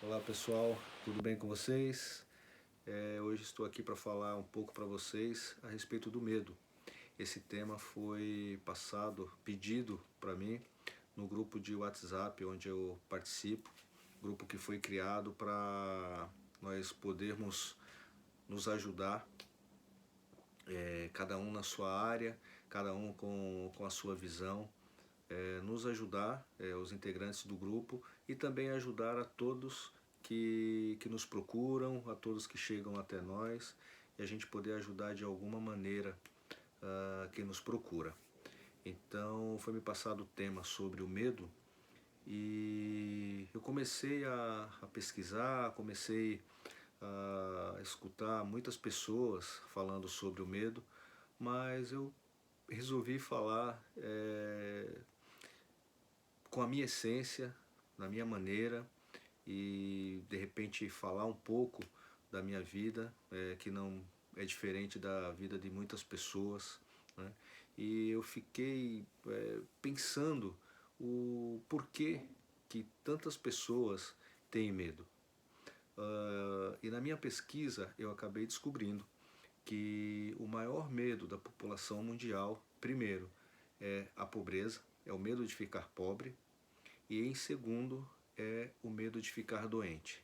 Olá pessoal, tudo bem com vocês? Hoje estou aqui para falar um pouco para vocês a respeito do medo. Esse tema foi pedido para mim no grupo de WhatsApp onde eu participo, grupo que foi criado para nós podermos nos ajudar, cada um na sua área, cada um com a sua visão, nos ajudar, os integrantes do grupo, e também ajudar a todos que nos procuram, a todos que chegam até nós, e a gente poder ajudar de alguma maneira quem nos procura. Então foi me passado o tema sobre o medo e eu comecei a pesquisar, comecei a escutar muitas pessoas falando sobre o medo, mas eu resolvi falar com a minha essência, na minha maneira, e de repente falar um pouco da minha vida, que não é diferente da vida de muitas pessoas, né? E eu fiquei pensando o porquê que tantas pessoas têm medo. E na minha pesquisa eu acabei descobrindo que o maior medo da população mundial, primeiro, é a pobreza, é o medo de ficar pobre, e em segundo é o medo de ficar doente.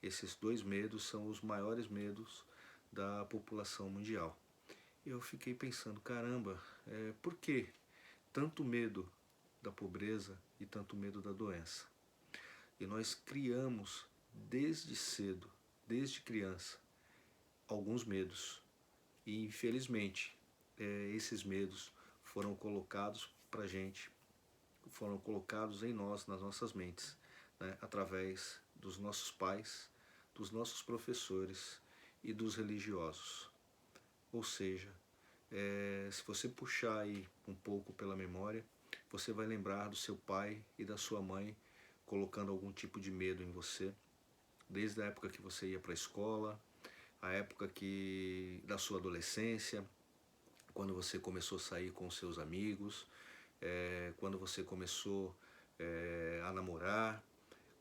Esses dois medos são os maiores medos da população mundial. Eu fiquei pensando, caramba, por que tanto medo da pobreza e tanto medo da doença? E nós criamos desde cedo, desde criança, alguns medos. E infelizmente, esses medos foram colocados pra gente, foram colocados em nós, nas nossas mentes, né, através dos nossos pais, dos nossos professores e dos religiosos. Ou seja, se você puxar aí um pouco pela memória, você vai lembrar do seu pai e da sua mãe colocando algum tipo de medo em você, desde a época que você ia para a escola, a época da sua adolescência, quando você começou a sair com seus amigos, quando você começou a namorar,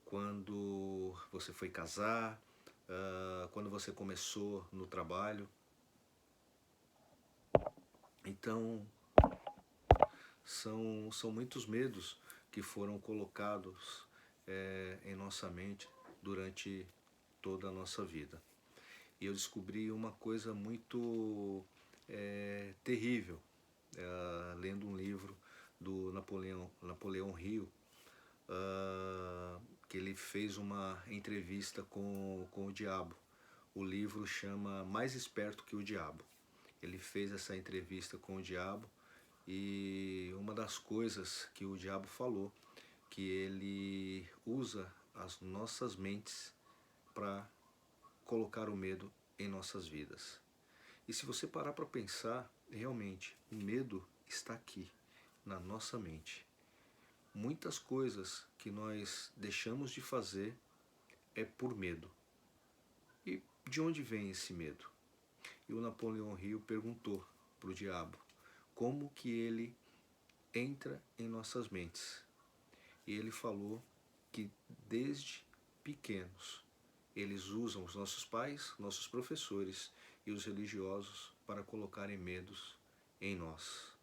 quando você foi casar, quando você começou no trabalho. Então, são muitos medos que foram colocados em nossa mente durante toda a nossa vida. E eu descobri uma coisa muito terrível, lendo um livro do Napoleão Hill, que ele fez uma entrevista com o diabo. O livro chama Mais Esperto que o Diabo. Ele fez essa entrevista com o diabo e uma das coisas que o diabo falou, que ele usa as nossas mentes para colocar o medo em nossas vidas. E se você parar para pensar, realmente, o medo está aqui, na nossa mente. Muitas coisas que nós deixamos de fazer é por medo. E de onde vem esse medo? E o Napoleão Hill perguntou para o diabo como que ele entra em nossas mentes. E ele falou que desde pequenos eles usam os nossos pais, nossos professores e os religiosos para colocarem medos em nós.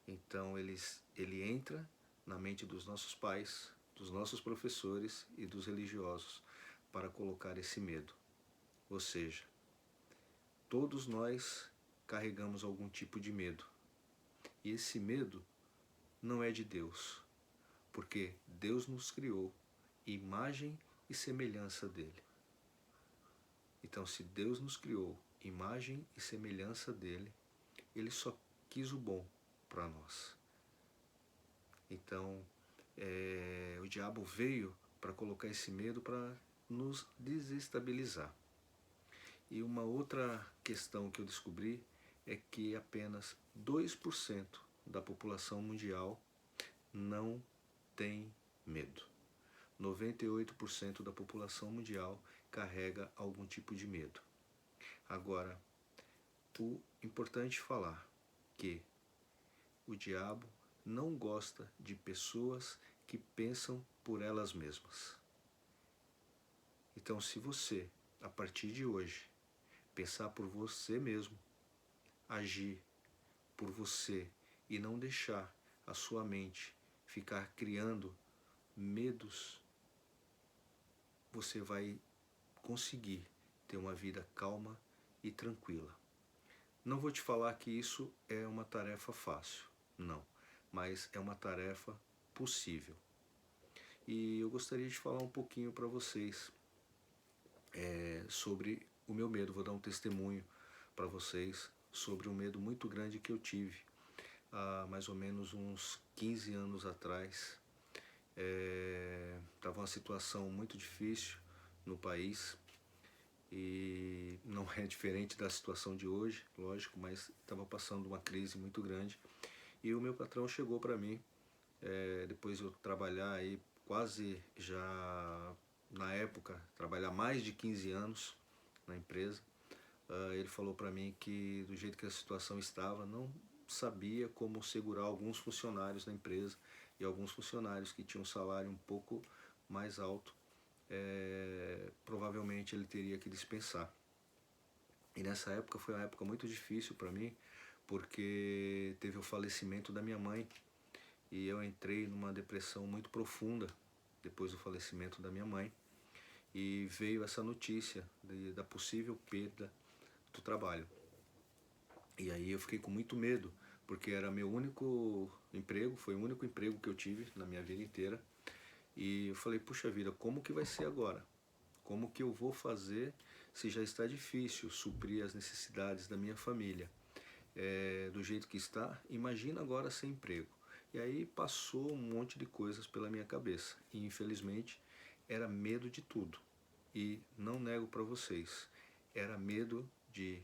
Então ele entra na mente dos nossos pais, dos nossos professores e dos religiosos para colocar esse medo. Ou seja, todos nós carregamos algum tipo de medo. E esse medo não é de Deus, porque Deus nos criou imagem e semelhança dele. Então, se Deus nos criou imagem e semelhança dele, ele só quis o bom para nós. Então, o diabo veio para colocar esse medo para nos desestabilizar. E uma outra questão que eu descobri é que apenas 2% da população mundial não tem medo. 98% da população mundial carrega algum tipo de medo. Agora, o importante falar que o diabo não gosta de pessoas que pensam por elas mesmas. Então, se você, a partir de hoje, pensar por você mesmo, agir por você e não deixar a sua mente ficar criando medos, você vai conseguir ter uma vida calma e tranquila. Não vou te falar que isso é uma tarefa fácil, não, mas é uma tarefa possível. E eu gostaria de falar um pouquinho para vocês sobre o meu medo. Vou dar um testemunho para vocês sobre um medo muito grande que eu tive há mais ou menos uns 15 anos atrás. Estava uma situação muito difícil no país e não é diferente da situação de hoje, lógico, mas estava passando uma crise muito grande. E o meu patrão chegou para mim, depois de eu trabalhar aí quase já, na época, trabalhar mais de 15 anos na empresa. Ele falou para mim que do jeito que a situação estava, não sabia como segurar alguns funcionários da empresa, e alguns funcionários que tinham um salário um pouco mais alto, provavelmente ele teria que dispensar. E nessa época foi uma época muito difícil para mim, porque teve o falecimento da minha mãe e eu entrei numa depressão muito profunda depois do falecimento da minha mãe, e veio essa notícia da possível perda do trabalho. E aí eu fiquei com muito medo, porque era meu único emprego, foi o único emprego que eu tive na minha vida inteira. E eu falei, puxa vida, como que vai ser agora? Como que eu vou fazer se já está difícil suprir as necessidades da minha família? Do jeito que está, imagina agora sem emprego. E aí passou um monte de coisas pela minha cabeça. E infelizmente era medo de tudo. E não nego para vocês, era medo de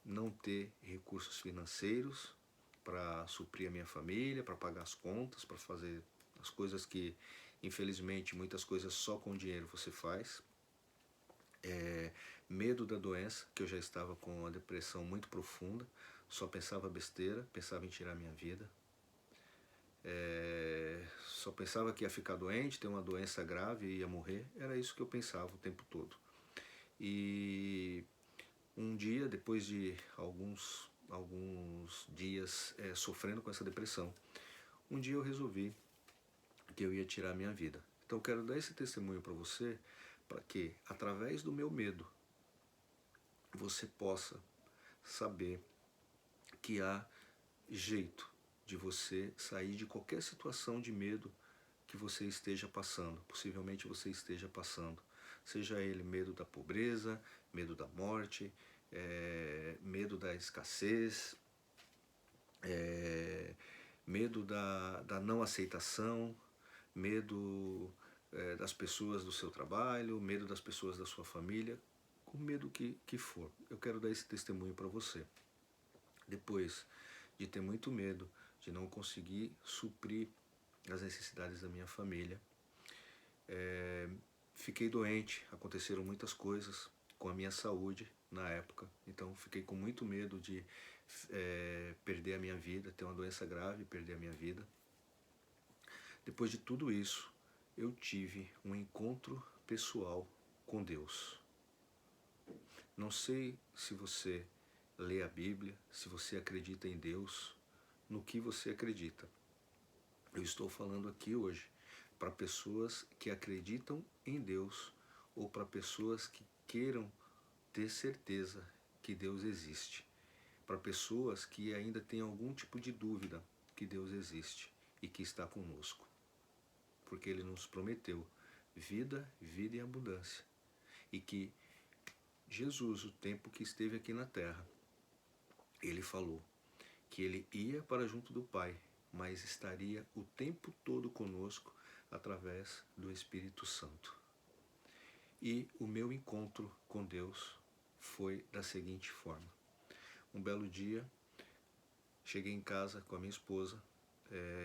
não ter recursos financeiros para suprir a minha família, para pagar as contas, para fazer as coisas que, infelizmente, muitas coisas só com dinheiro você faz. Medo da doença, que eu já estava com uma depressão muito profunda, só pensava besteira, pensava em tirar minha vida. Só pensava que ia ficar doente, ter uma doença grave e ia morrer. Era isso que eu pensava o tempo todo. E um dia, depois de alguns dias sofrendo com essa depressão, um dia eu resolvi que eu ia tirar a minha vida. Então eu quero dar esse testemunho para você, para que, através do meu medo, você possa saber que há jeito de você sair de qualquer situação de medo que você esteja passando, possivelmente você esteja passando. Seja ele medo da pobreza, medo da morte, medo da escassez, medo da não aceitação, medo das pessoas do seu trabalho, medo das pessoas da sua família, com medo que for. Eu quero dar esse testemunho para você. Depois de ter muito medo de não conseguir suprir as necessidades da minha família, fiquei doente, aconteceram muitas coisas com a minha saúde na época, então fiquei com muito medo de perder a minha vida, ter uma doença grave e perder a minha vida. Depois de tudo isso, eu tive um encontro pessoal com Deus. Não sei se você lê a Bíblia, se você acredita em Deus, no que você acredita. Eu estou falando aqui hoje para pessoas que acreditam em Deus ou para pessoas que queiram ter certeza que Deus existe. Para pessoas que ainda têm algum tipo de dúvida que Deus existe e que está conosco. Porque Ele nos prometeu vida, vida e abundância. E que Jesus, o tempo que esteve aqui na terra, Ele falou que Ele ia para junto do Pai, mas estaria o tempo todo conosco através do Espírito Santo. E o meu encontro com Deus foi da seguinte forma. Um belo dia, cheguei em casa com a minha esposa,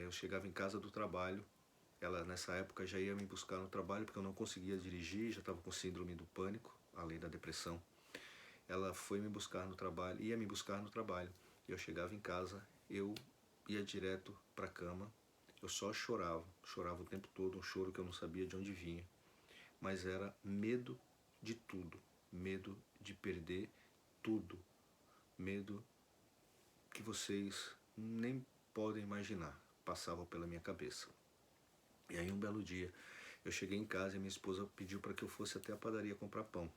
eu chegava em casa do trabalho, ela nessa época já ia me buscar no trabalho porque eu não conseguia dirigir, já estava com síndrome do pânico, além da depressão. Ela foi me buscar no trabalho, ia me buscar no trabalho. Eu chegava em casa, eu ia direto para a cama, eu só chorava o tempo todo, um choro que eu não sabia de onde vinha. Mas era medo de tudo, medo de perder tudo, medo que vocês nem podem imaginar, passava pela minha cabeça. E aí um belo dia, eu cheguei em casa e minha esposa pediu para que eu fosse até a padaria comprar pão.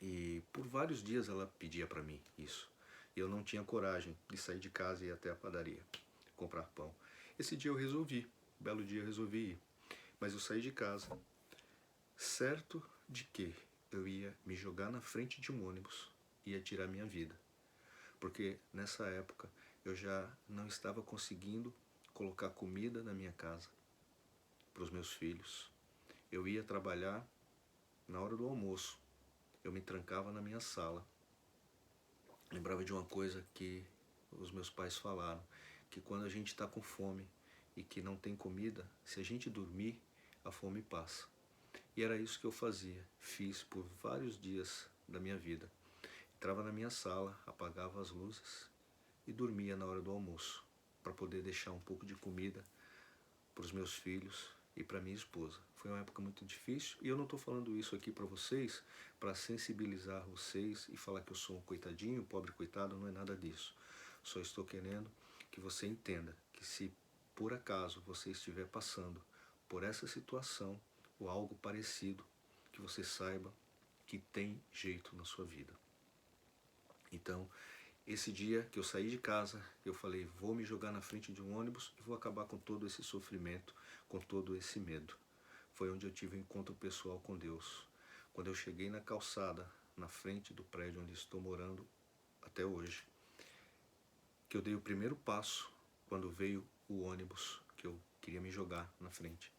E por vários dias ela pedia para mim isso. E eu não tinha coragem de sair de casa e ir até a padaria comprar pão. Esse dia eu resolvi, um belo dia eu resolvi ir. Mas eu saí de casa, certo de que eu ia me jogar na frente de um ônibus e ia tirar minha vida. Porque nessa época eu já não estava conseguindo colocar comida na minha casa para os meus filhos. Eu ia trabalhar na hora do almoço. Eu me trancava na minha sala. Lembrava de uma coisa que os meus pais falaram, que quando a gente está com fome e que não tem comida, se a gente dormir, a fome passa. E era isso que eu fazia, fiz por vários dias da minha vida. Entrava na minha sala, apagava as luzes e dormia na hora do almoço, para poder deixar um pouco de comida para os meus filhos e para minha esposa. Foi uma época muito difícil e eu não estou falando isso aqui para vocês para sensibilizar vocês e falar que eu sou um coitadinho, pobre coitado, não é nada disso. Só estou querendo que você entenda que se por acaso você estiver passando por essa situação ou algo parecido, que você saiba que tem jeito na sua vida. Então, esse dia que eu saí de casa, eu falei, vou me jogar na frente de um ônibus e vou acabar com todo esse sofrimento, com todo esse medo. Foi onde eu tive um encontro pessoal com Deus. Quando eu cheguei na calçada, na frente do prédio onde estou morando até hoje, que eu dei o primeiro passo, quando veio o ônibus, que eu queria me jogar na frente.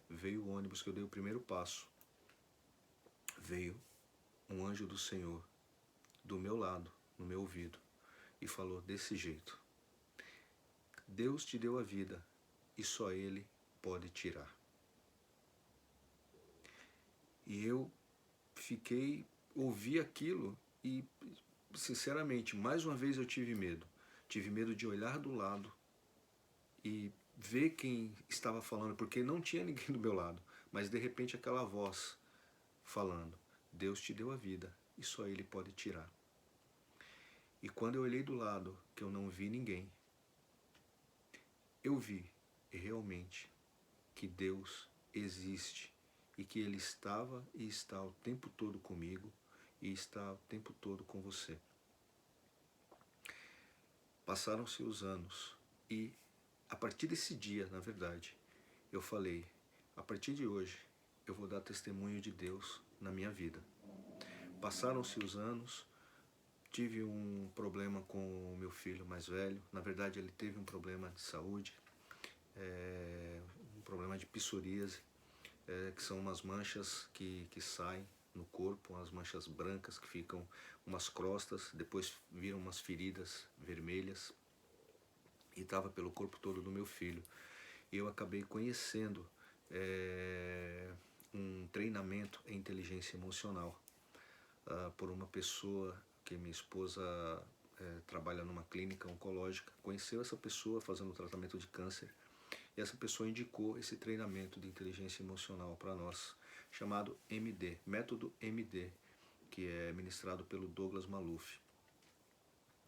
Veio o ônibus que eu dei o primeiro passo. Veio um anjo do Senhor do meu lado, no meu ouvido, e falou desse jeito: Deus te deu a vida e só Ele pode tirar. E eu ouvi aquilo e, sinceramente, mais uma vez eu tive medo. Tive medo de olhar do lado e ver quem estava falando, porque não tinha ninguém do meu lado, mas de repente aquela voz falando: Deus te deu a vida e só Ele pode tirar. E quando eu olhei do lado, que eu não vi ninguém, eu vi realmente que Deus existe e que Ele estava e está o tempo todo comigo e está o tempo todo com você. Passaram-se os anos e a partir desse dia, na verdade, eu falei, a partir de hoje eu vou dar testemunho de Deus na minha vida. Passaram-se os anos, tive um problema com o meu filho mais velho, na verdade ele teve um problema de saúde, um problema de psoríase, que são umas manchas que saem no corpo, umas manchas brancas que ficam umas crostas, depois viram umas feridas vermelhas e estava pelo corpo todo do meu filho. E eu acabei conhecendo um treinamento em inteligência emocional por uma pessoa que minha esposa trabalha numa clínica oncológica, conheceu essa pessoa fazendo tratamento de câncer. E essa pessoa indicou esse treinamento de inteligência emocional para nós, chamado MD, método MD, que é ministrado pelo Douglas Maluf.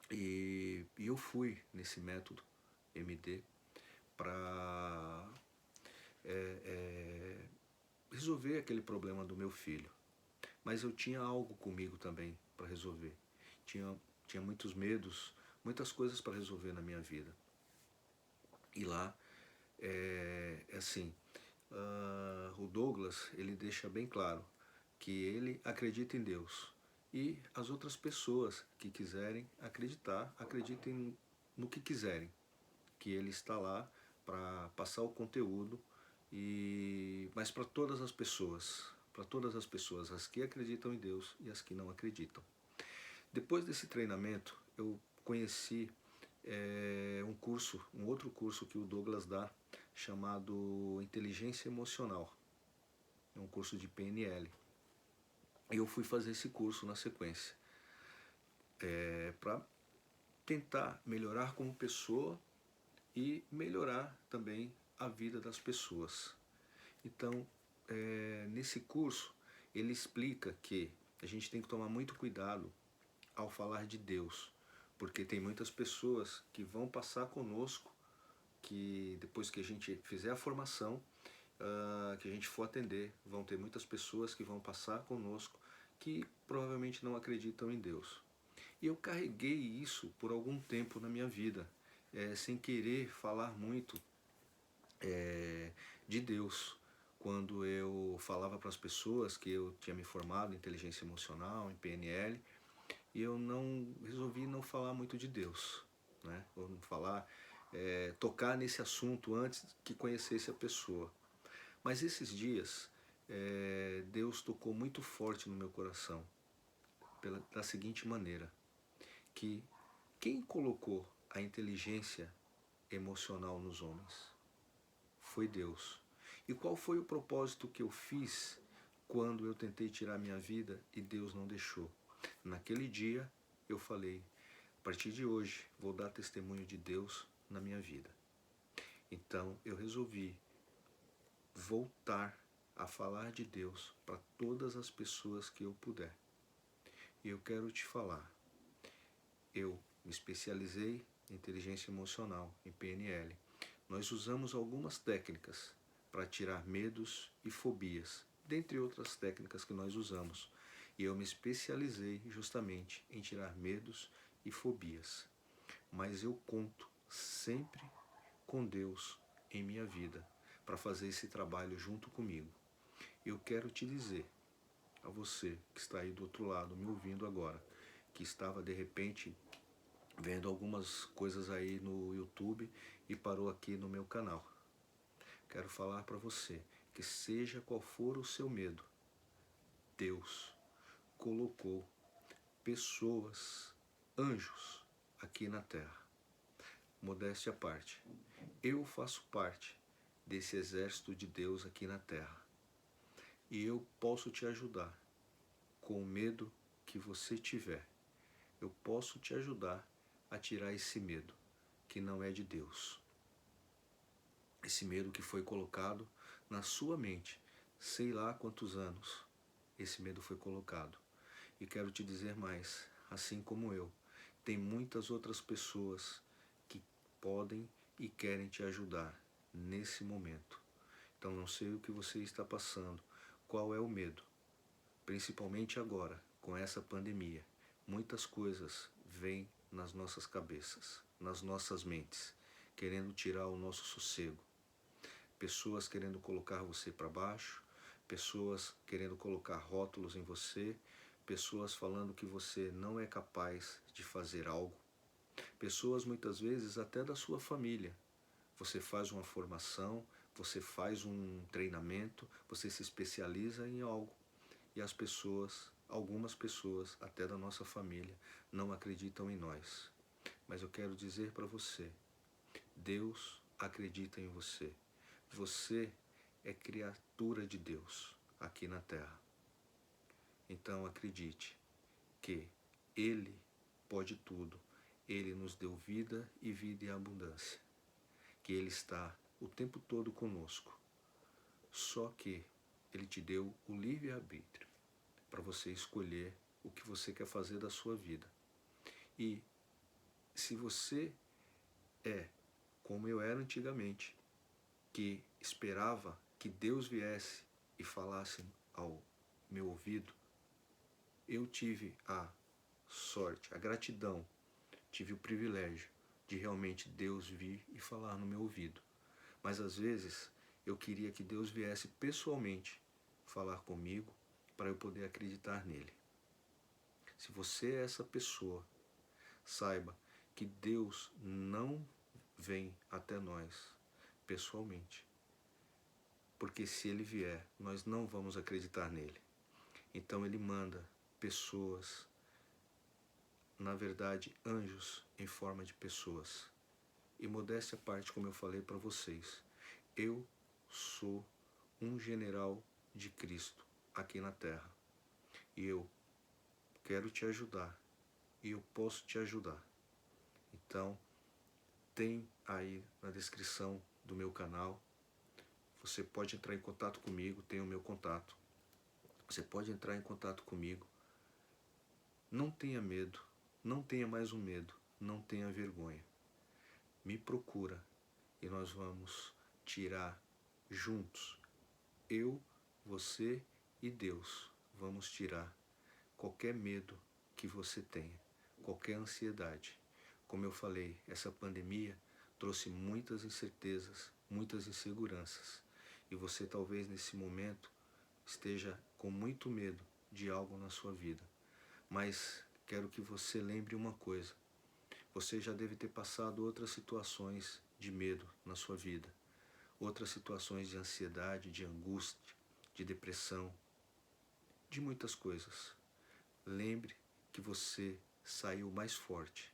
E eu fui nesse método MD para resolver aquele problema do meu filho. Mas eu tinha algo comigo também para resolver. Tinha muitos medos, muitas coisas para resolver na minha vida. E lá assim, o Douglas, ele deixa bem claro que ele acredita em Deus e as outras pessoas que quiserem acreditar, acreditem no que quiserem, que ele está lá para passar o conteúdo, mas para todas as pessoas, as que acreditam em Deus e as que não acreditam. Depois desse treinamento, eu conheci um outro curso que o Douglas dá, chamado Inteligência Emocional. É um curso de PNL. E eu fui fazer esse curso na sequência, para tentar melhorar como pessoa e melhorar também a vida das pessoas. Então, nesse curso, ele explica que a gente tem que tomar muito cuidado ao falar de Deus, porque tem muitas pessoas que vão passar conosco, que depois que a gente fizer a formação, que a gente for atender, vão ter muitas pessoas que vão passar conosco que provavelmente não acreditam em Deus. E eu carreguei isso por algum tempo na minha vida, sem querer falar muito de Deus. Quando eu falava para as pessoas que eu tinha me formado em inteligência emocional, em PNL, e eu não resolvi não falar muito de Deus, né? Ou não falar, tocar nesse assunto antes que conhecesse a pessoa. Mas esses dias, Deus tocou muito forte no meu coração, da seguinte maneira, que quem colocou a inteligência emocional nos homens? Foi Deus. E qual foi o propósito que eu fiz quando eu tentei tirar minha vida e Deus não deixou? Naquele dia eu falei, a partir de hoje vou dar testemunho de Deus na minha vida. Então eu resolvi voltar a falar de Deus para todas as pessoas que eu puder. E eu quero te falar, eu me especializei em inteligência emocional, em PNL. Nós usamos algumas técnicas para tirar medos e fobias, dentre outras técnicas que nós usamos. E eu me especializei justamente em tirar medos e fobias. Mas eu conto sempre com Deus em minha vida para fazer esse trabalho junto comigo. Eu quero te dizer a você que está aí do outro lado me ouvindo agora, que estava de repente vendo algumas coisas aí no YouTube e parou aqui no meu canal. Quero falar para você que seja qual for o seu medo, Deus colocou pessoas, anjos aqui na terra. Modéstia à parte, eu faço parte desse exército de Deus aqui na terra. E eu posso te ajudar com o medo que você tiver. Eu posso te ajudar a tirar esse medo que não é de Deus. Esse medo que foi colocado na sua mente, sei lá há quantos anos esse medo foi colocado. E quero te dizer mais, assim como eu, tem muitas outras pessoas que podem e querem te ajudar nesse momento. Então não sei o que você está passando, qual é o medo, principalmente agora, com essa pandemia. Muitas coisas vêm nas nossas cabeças, nas nossas mentes, querendo tirar o nosso sossego. Pessoas querendo colocar você para baixo, pessoas querendo colocar rótulos em você, pessoas falando que você não é capaz de fazer algo, pessoas muitas vezes até da sua família. Você faz uma formação, você faz um treinamento, você se especializa em algo e as pessoas, algumas pessoas até da nossa família, não acreditam em nós. Mas eu quero dizer para você, Deus acredita em você. Você é criatura de Deus aqui na terra. Então acredite que Ele pode tudo. Ele nos deu vida e vida em abundância. Que Ele está o tempo todo conosco. Só que Ele te deu o livre-arbítrio para você escolher o que você quer fazer da sua vida. E se você é como eu era antigamente, que esperava que Deus viesse e falasse ao meu ouvido, eu tive a sorte, a gratidão, tive o privilégio de realmente Deus vir e falar no meu ouvido. Mas às vezes eu queria que Deus viesse pessoalmente falar comigo para eu poder acreditar nele. Se você é essa pessoa, saiba que Deus não vem até nós pessoalmente. Porque se ele vier, nós não vamos acreditar nele. Então ele manda pessoas, na verdade anjos em forma de pessoas. E modéstia à parte, como eu falei para vocês, eu sou um general de Cristo aqui na terra. E eu quero te ajudar. E eu posso te ajudar. Então, tem aí na descrição do meu canal. Você pode entrar em contato comigo, tem o meu contato. Você pode entrar em contato comigo. Não tenha medo, não tenha mais um medo, não tenha vergonha. Me procura e nós vamos tirar juntos, eu, você e Deus, vamos tirar qualquer medo que você tenha, qualquer ansiedade. Como eu falei, essa pandemia trouxe muitas incertezas, muitas inseguranças. E você talvez nesse momento esteja com muito medo de algo na sua vida. Mas quero que você lembre uma coisa. Você já deve ter passado outras situações de medo na sua vida. Outras situações de ansiedade, de angústia, de depressão, de muitas coisas. Lembre que você saiu mais forte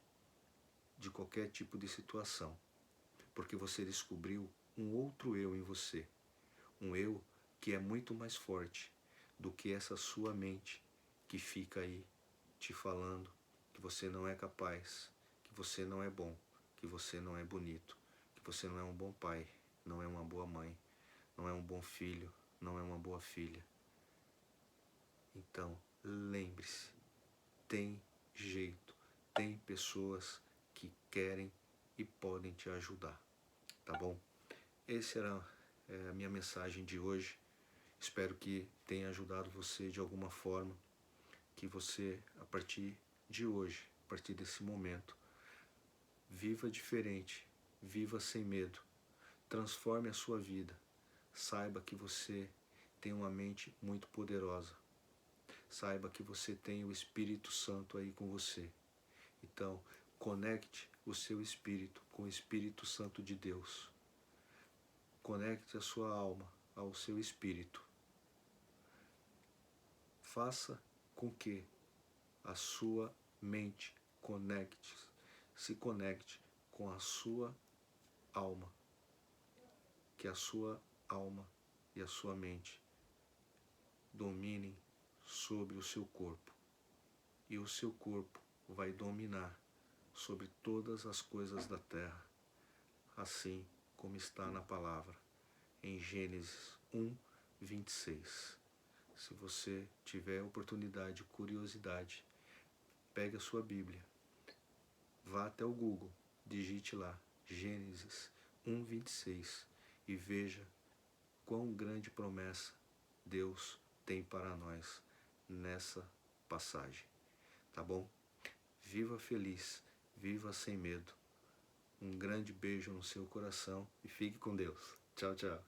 de qualquer tipo de situação, porque você descobriu um outro eu em você, um eu que é muito mais forte do que essa sua mente que fica aí te falando que você não é capaz, que você não é bom, que você não é bonito, que você não é um bom pai, não é uma boa mãe, não é um bom filho, não é uma boa filha. Então, lembre-se, tem jeito, tem pessoas que querem e podem te ajudar, tá bom? Essa era a minha mensagem de hoje. Espero que tenha ajudado você de alguma forma, que você, a partir de hoje, a partir desse momento, viva diferente, viva sem medo, transforme a sua vida, saiba que você tem uma mente muito poderosa, saiba que você tem o Espírito Santo aí com você. Então, conecte o seu espírito com o Espírito Santo de Deus. Conecte a sua alma ao seu espírito. Faça com que a sua mente se conecte com a sua alma. Que a sua alma e a sua mente dominem sobre o seu corpo. E o seu corpo vai dominar sobre todas as coisas da terra, assim como está na palavra, em Gênesis 1, 26. Se você tiver oportunidade, curiosidade, pegue a sua Bíblia, vá até o Google, digite lá, Gênesis 1, 26, e veja quão grande promessa Deus tem para nós nessa passagem, tá bom? Viva feliz, viva sem medo. Um grande beijo no seu coração e fique com Deus. Tchau, tchau.